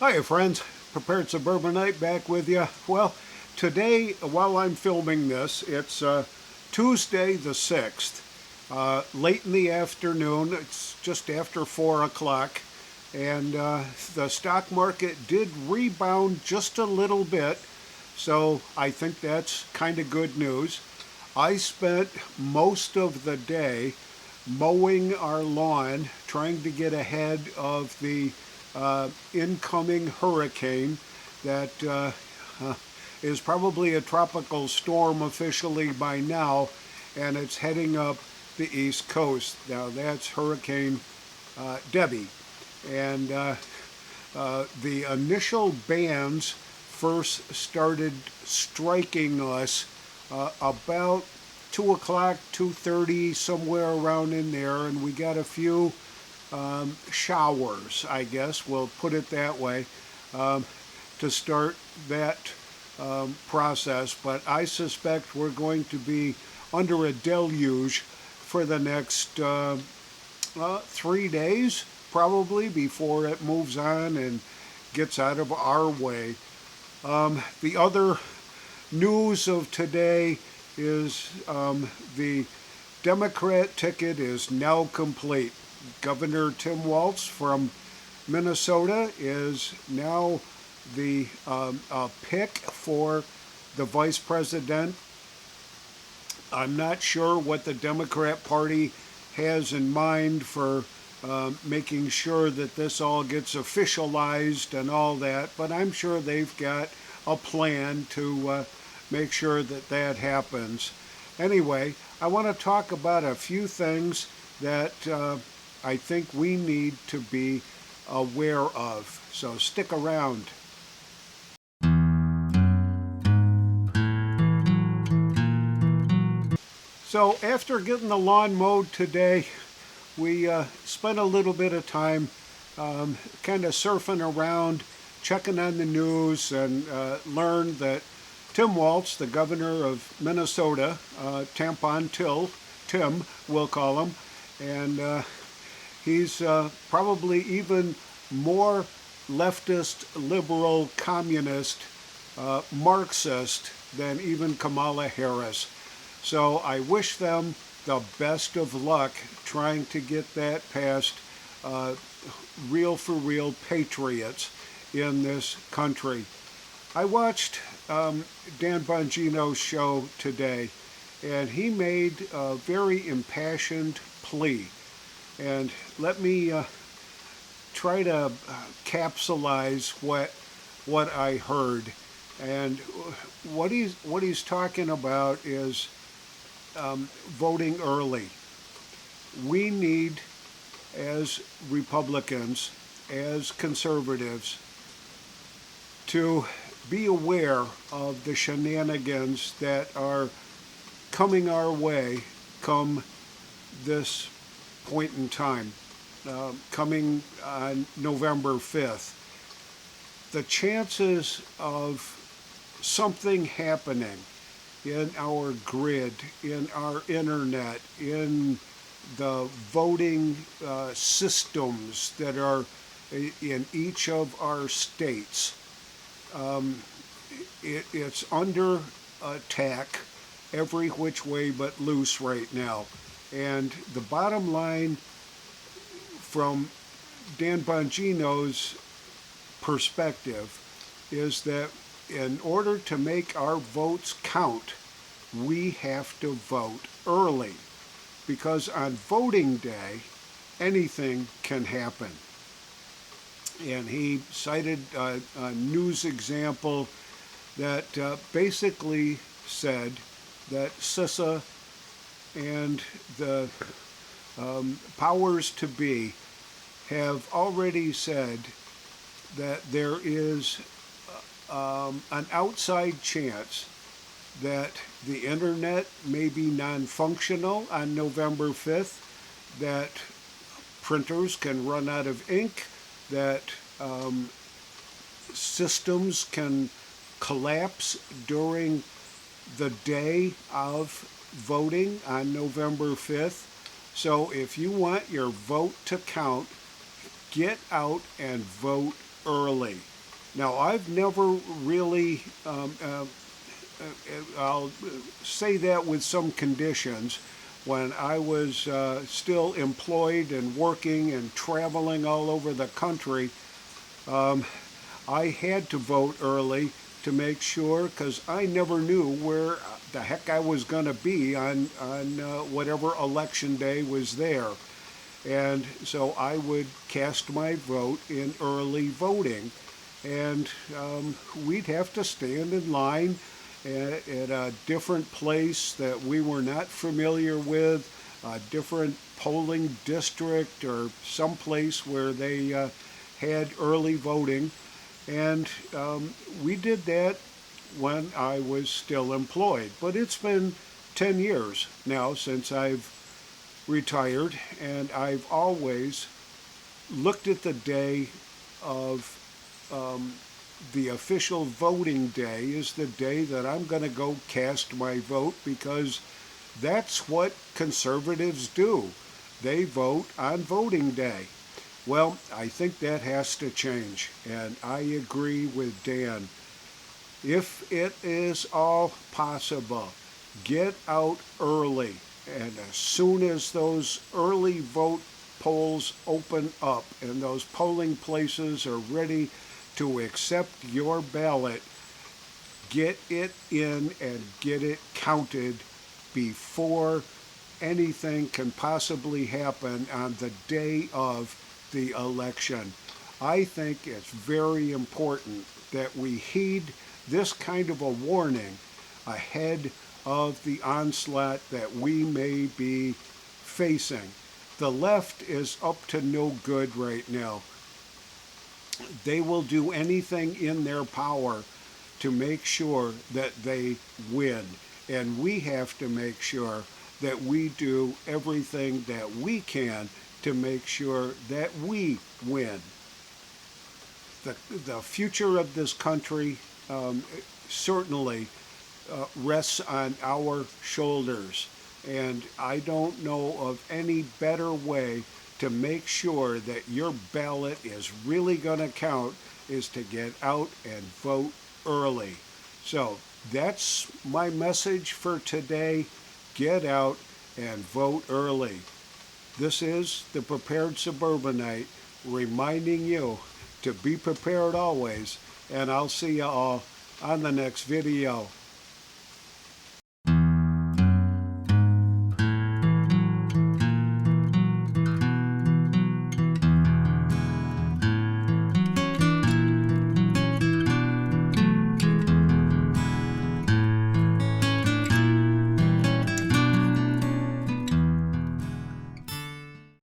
Hiya friends, Prepared Suburbanite back with you. Well, today while I'm filming this, it's Tuesday the 6th, late in the afternoon. It's just after 4 o'clock, and the stock market did rebound just a little bit, so I think that's kind of good news. I spent most of the day mowing our lawn, trying to get ahead of the incoming hurricane that is probably a tropical storm officially by now, and it's heading up the East Coast. Now that's Hurricane Debbie. And the initial bands first started striking us about 2 o'clock, 2:30, somewhere around in there, and we got a few showers, I guess, we'll put it that way, to start that process. But I suspect we're going to be under a deluge for the next 3 days, probably, before it moves on and gets out of our way. The other news of today is the Democrat ticket is now complete. Governor Tim Walz from Minnesota is now the pick for the vice president. I'm not sure what the Democrat Party has in mind for making sure that this all gets officialized and all that, but I'm sure they've got a plan to make sure that that happens. Anyway, I want to talk about a few things that I think we need to be aware of. So stick around. So after getting the lawn mowed today, we spent a little bit of time kind of surfing around, checking on the news, and learned that Tim Walz, the governor of Minnesota, Tampon Tim, we'll call him, and he's probably even more leftist, liberal, communist, Marxist than even Kamala Harris. So I wish them the best of luck trying to get that past real for real patriots in this country. I watched Dan Bongino's show today, and he made a very impassioned plea. And let me try to capsulize what I heard. And what he's talking about is voting early. We need, as Republicans, as conservatives, to be aware of the shenanigans that are coming our way come this point in time, coming on November 5th. The chances of something happening in our grid, in our internet, in the voting systems that are in each of our states, it's under attack every which way but loose right now. And the bottom line from Dan Bongino's perspective is that in order to make our votes count, we have to vote early, because on voting day, anything can happen. And he cited a news example that basically said that CISA and the powers to be have already said that there is an outside chance that the internet may be non-functional on November 5th, that printers can run out of ink, that systems can collapse during the day of voting on November 5th. So if you want your vote to count, get out and vote early. Now, I've never really, I'll say that with some conditions. When I was still employed and working and traveling all over the country, I had to vote early to make sure, because I never knew where the heck I was going to be on whatever election day was there. And so I would cast my vote in early voting. And we'd have to stand in line at a different place that we were not familiar with, a different polling district or some place where they had early voting. And we did that when I was still employed. But it's been 10 years now since I've retired, and I've always looked at the day of the official voting day is the day that I'm going to go cast my vote, because that's what conservatives do. They vote on voting day. Well, I think that has to change, and I agree with Dan. If it is all possible, get out early, and as soon as those early vote polls open up and those polling places are ready to accept your ballot, get it in and get it counted before anything can possibly happen on the day of the election. I think it's very important that we heed this kind of a warning ahead of the onslaught that we may be facing. The left is up to no good right now. They will do anything in their power to make sure that they win. And we have to make sure that we do everything that we can to make sure that we win. The future of this country certainly rests on our shoulders. And I don't know of any better way to make sure that your ballot is really going to count is to get out and vote early. So that's my message for today. Get out and vote early. This is the Prepared Suburbanite reminding you to be prepared always, and I'll see you all on the next video.